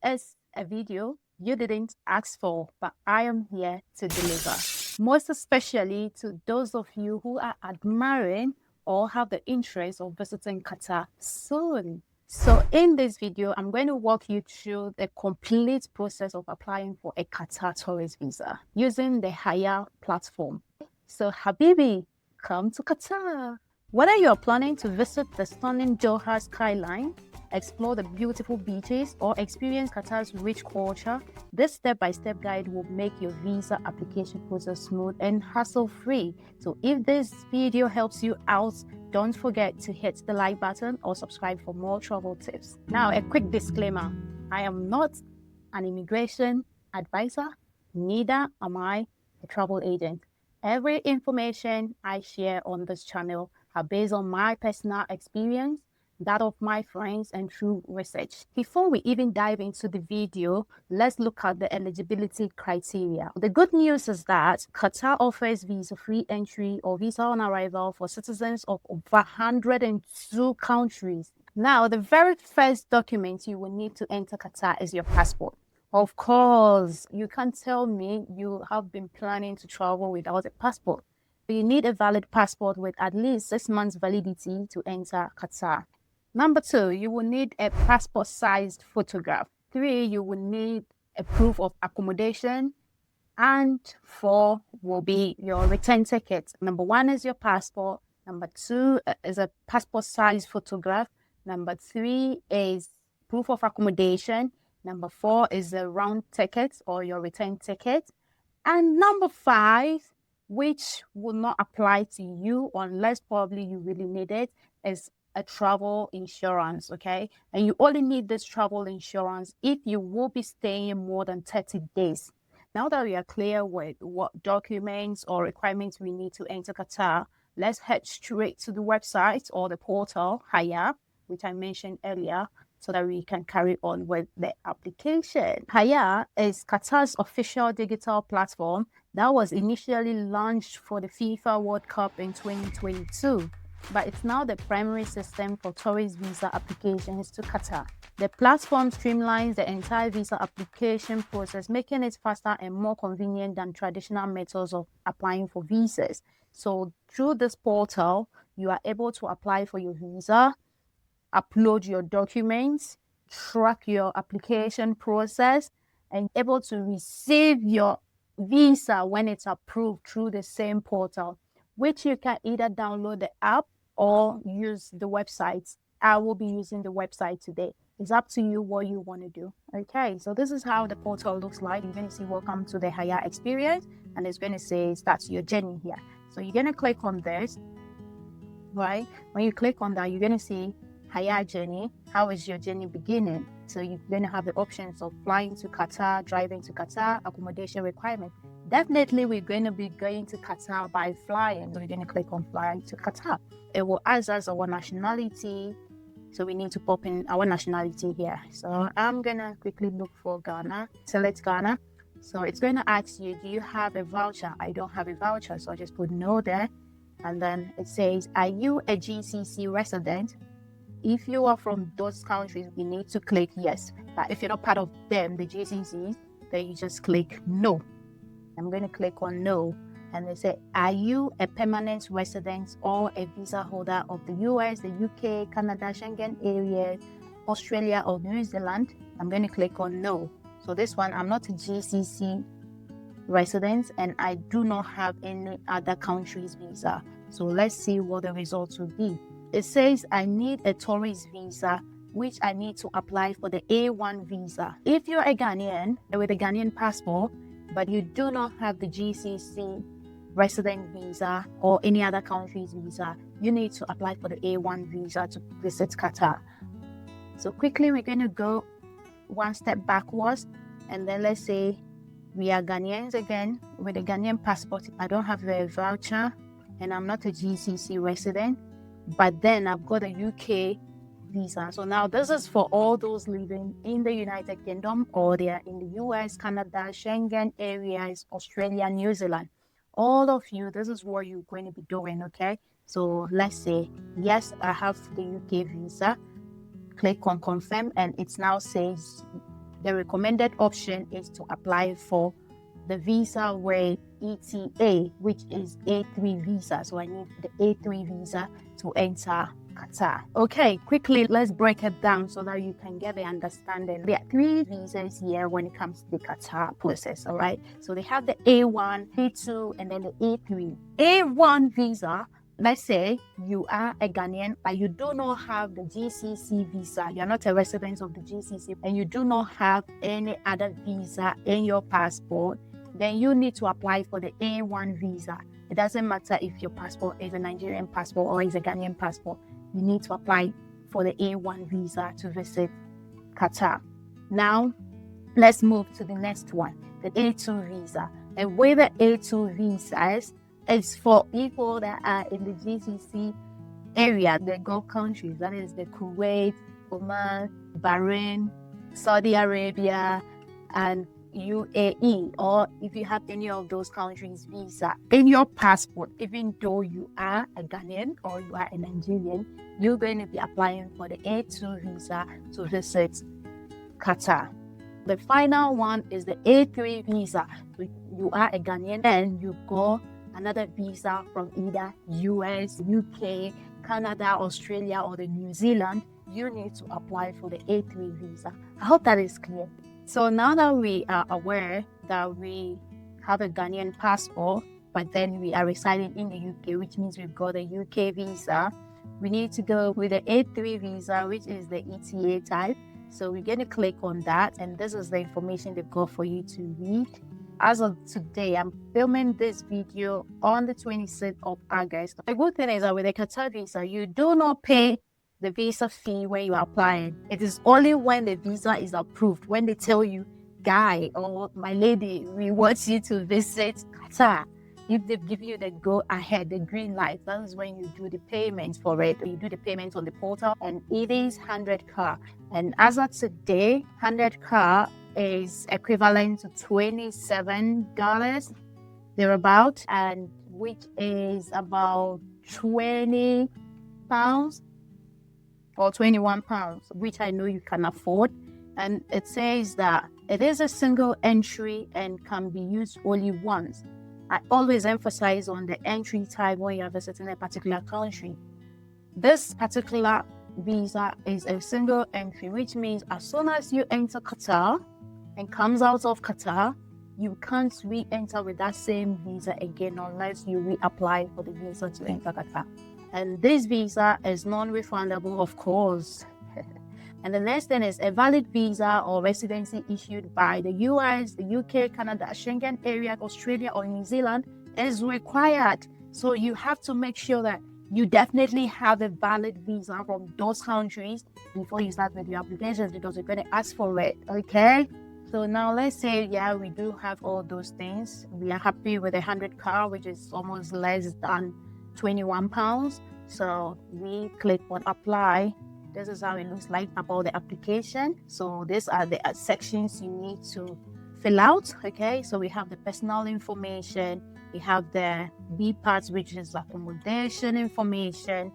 is a video you didn't ask for, but I am here to deliver. Most especially to those of you who are admiring or have the interest of visiting Qatar soon. So in this video, I'm going to walk you through the complete process of applying for a Qatar tourist visa using the Hayya platform. So Habibi, come to Qatar. Whether you're planning to visit the stunning Doha skyline, explore the beautiful beaches, or experience Qatar's rich culture, this step-by-step guide will make your visa application process smooth and hassle-free. So if this video helps you out, don't forget to hit the like button or subscribe for more travel tips. Now, a quick disclaimer. I am not an immigration advisor, neither am I a travel agent. Every information I share on this channel are based on my personal experience, that of my friends, and through research. Before we even dive into the video, let's look at the eligibility criteria. The good news is that Qatar offers visa-free entry or visa on arrival for citizens of over 102 countries. Now, the very first document you will need to enter Qatar is your passport. Of course, you can't tell me you have been planning to travel without a passport. You need a valid passport with at least 6 months validity to enter Qatar. Number 2, you will need a passport-sized photograph. 3, you will need a proof of accommodation. And 4 will be your return ticket. Number 1 is your passport. Number 2 is a passport-sized photograph. Number 3 is proof of accommodation. Number 4 is a round ticket or your return ticket. And number 5, which will not apply to you unless probably you really need it, is a travel insurance, okay? And you only need this travel insurance if you will be staying more than 30 days. Now that we are clear with what documents or requirements we need to enter Qatar, let's head straight to the website or the portal, Hayya, which I mentioned earlier, so that we can carry on with the application. Hayya is Qatar's official digital platform that was initially launched for the FIFA World Cup in 2022, but it's now the primary system for tourist visa applications to Qatar. The platform streamlines the entire visa application process, making it faster and more convenient than traditional methods of applying for visas. So through this portal, you are able to apply for your visa, upload your documents, track your application process, and able to receive your visa when it's approved through the same portal, which you can either download the app or use the website. I will be using the website today. It's up to you what you want to do. Okay, so this is how the portal looks like. You're going to see welcome to the Hayya experience, and it's going to say start your journey here. So you're going to click on this, right? When you click on that, you're going to see Hayya journey. How is your journey beginning? So you're going to have the options of flying to Qatar, driving to Qatar, accommodation requirement. Definitely, we're going to be going to Qatar by flying. So we're going to click on flying to Qatar. It will ask us our nationality. So we need to pop in our nationality here. So I'm going to quickly look for Ghana. Select Ghana. So it's going to ask you, do you have a voucher? I don't have a voucher. So I just put no there. And then it says, are you a GCC resident? If you are from those countries, you need to click yes. But if you're not part of them, the GCCs, then you just click no. I'm going to click on no. And they say, are you a permanent resident or a visa holder of the US, the UK, Canada, Schengen area, Australia, or New Zealand? I'm going to click on no. So this one, I'm not a GCC resident and I do not have any other country's visa. So let's see what the results will be. It says I need a tourist visa, which I need to apply for the A1 visa. If you're a Ghanaian with a Ghanaian passport, but you do not have the GCC resident visa or any other country's visa, you need to apply for the A1 visa to visit Qatar. So quickly, we're going to go one step backwards, and then let's say we are Ghanaians again with a Ghanaian passport. I don't have a voucher and I'm not a GCC resident, but then I've got a UK visa. So now this is for all those living in the United Kingdom or they are in the US, Canada, Schengen areas, Australia, New Zealand. All of you, this is what you're going to be doing, okay? So let's say, yes, I have the UK visa. Click on confirm and it now says the recommended option is to apply for the visa with ETA, which is A3 visa. So I need the A3 visa to enter Qatar. Okay, quickly, let's break it down so that you can get the understanding. There are 3 visas here when it comes to the Qatar process, all right? So they have the A1, A2, and then the A3. A1 visa, let's say you are a Ghanaian, but you do not have the GCC visa. You're not a resident of the GCC, and you do not have any other visa in your passport. Then you need to apply for the A1 visa. It doesn't matter if your passport is a Nigerian passport or is a Ghanaian passport. You need to apply for the A1 visa to visit Qatar. Now, let's move to the next one, the A2 visa. And with the A2 visas, it's for people that are in the GCC area, the Gulf countries, that is the Kuwait, Oman, Bahrain, Saudi Arabia, and UAE, or if you have any of those countries' visa in your passport, even though you are a Ghanaian or you are a Nigerian, you're going to be applying for the A2 visa to visit Qatar. The final one is the A3 visa. So you are a Ghanaian and you got another visa from either US, UK, Canada, Australia, or the New Zealand. You need to apply for the A3 visa. I hope that is clear. So now that we are aware that we have a Ghanaian passport, but then we are residing in the UK, which means we've got a UK visa, we need to go with the A3 visa, which is the ETA type. So we're going to click on that, and this is the information they've got for you to read. As of today, I'm filming this video on the 26th of August. The good thing is that with a Qatar visa, you do not pay the visa fee when you are applying. It is only when the visa is approved, when they tell you, guy or my lady, we want you to visit Qatar. If they've given you the go ahead, the green light, that is when you do the payment for it. You do the payment on the portal, and it is 100k. And as of today, 100k is equivalent to $27 thereabout, and which is about 20 pounds or 21 pounds, which I know you can afford. And it says that it is a single entry and can be used only once. I always emphasize on the entry type when you're visiting a particular country. This particular visa is a single entry, which means as soon as you enter Qatar and comes out of Qatar, you can't re-enter with that same visa again unless you reapply for the visa to enter Qatar. And this visa is non-refundable, of course. And the next thing is a valid visa or residency issued by the US, the UK, Canada, Schengen area, Australia, or New Zealand is required. So you have to make sure that you definitely have a valid visa from those countries before you start with your applications, because they're going to ask for it, okay? So now let's say, yeah, we do have all those things. We are happy with 100k, which is almost less than 21 pounds. So we click on apply. This is how it looks like about the application. So these are the sections you need to fill out. Okay, so we have the personal information, we have the B parts, which is accommodation information,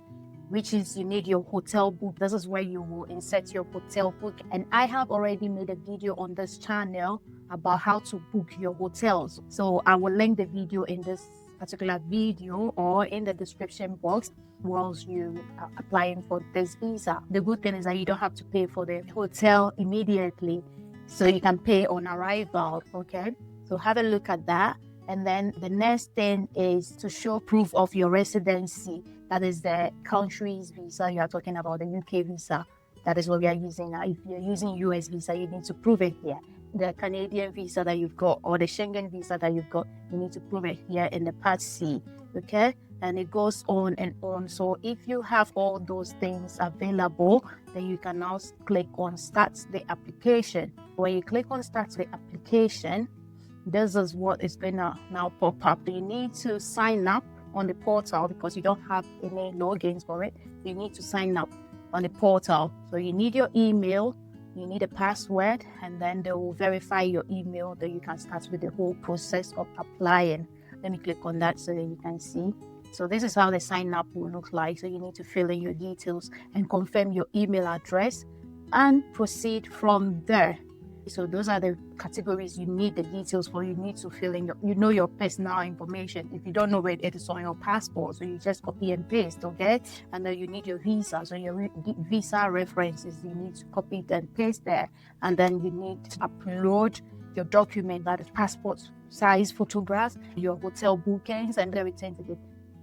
which is you need your hotel book. This is where you will insert your hotel book. And I have already made a video on this channel about how to book your hotels. So I will link the video in this particular video or in the description box whilst you are applying for this visa. The good thing is that you don't have to pay for the hotel immediately, so you can pay on arrival. Okay, so have a look at that. And then the next thing is to show proof of your residency. That is the country's visa. You are talking about the UK visa. That is what we are using now. If you're using US visa, you need to prove it here. The Canadian visa that you've got or the Schengen visa that you've got, you need to prove it here in the part C. Okay, and it goes on and on. So if you have all those things available, then you can now click on start the application. When you click on start the application, this is what is going to now pop up. You need to sign up on the portal because you don't have any logins for it. You need to sign up on the portal. So you need your email, you need a password, and then they will verify your email. Then you can start with the whole process of applying. Let me click on that so that you can see. So this is how the sign up will look like. So you need to fill in your details and confirm your email address and proceed from there. So those are the categories you need the details for. You need to fill in your personal information. If you don't know where it is on your passport, so you just copy and paste, okay? And then you need your visa, so your visa references, you need to copy it and paste there. And then you need to upload your document, that is passport size photographs, your hotel bookings, and everything to it.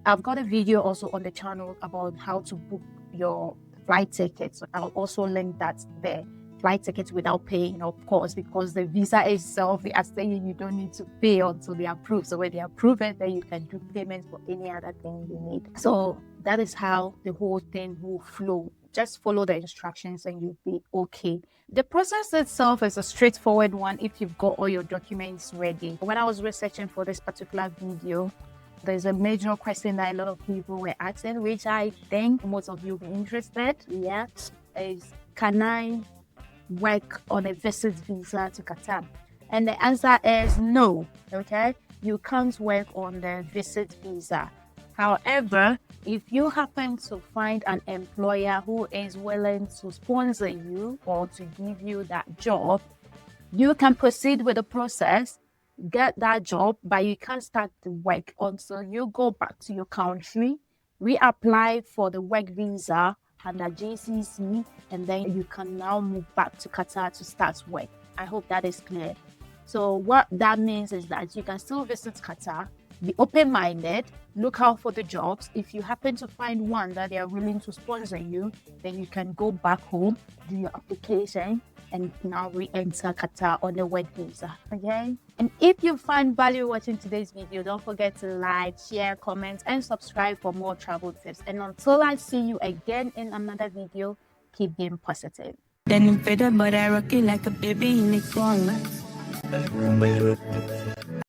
I've got a video also on the channel about how to book your flight tickets. I'll also link that there. Flight tickets without paying, of course, because the visa itself, they are saying you don't need to pay until they approve. So when they approve it, then you can do payments for any other thing you need. So that is how the whole thing will flow. Just follow the instructions and you'll be okay. The process itself is a straightforward one if you've got all your documents ready. When I was researching for this particular video, there's a major question that a lot of people were asking, which I think most of you will be interested. Yeah, is can I work on a visit visa to Qatar? And the answer is no. Okay, you can't work on the visit visa. However, if you happen to find an employer who is willing to sponsor you or to give you that job, you can proceed with the process, get that job, but you can't start the work until you go back to your country, reapply for the work visa under GCC, and then you can now move back to Qatar to start work. I hope that is clear. So what that means is that you can still visit Qatar, be open-minded, look out for the jobs. If you happen to find one that they are willing to sponsor you, then you can go back home, do your application, and now re-enter Qatar on the work visa. Okay? And if you find value watching today's video, don't forget to like, share, comment, and subscribe for more travel tips. And until I see you again in another video, keep being positive. Then but I rock it like a baby in the corner.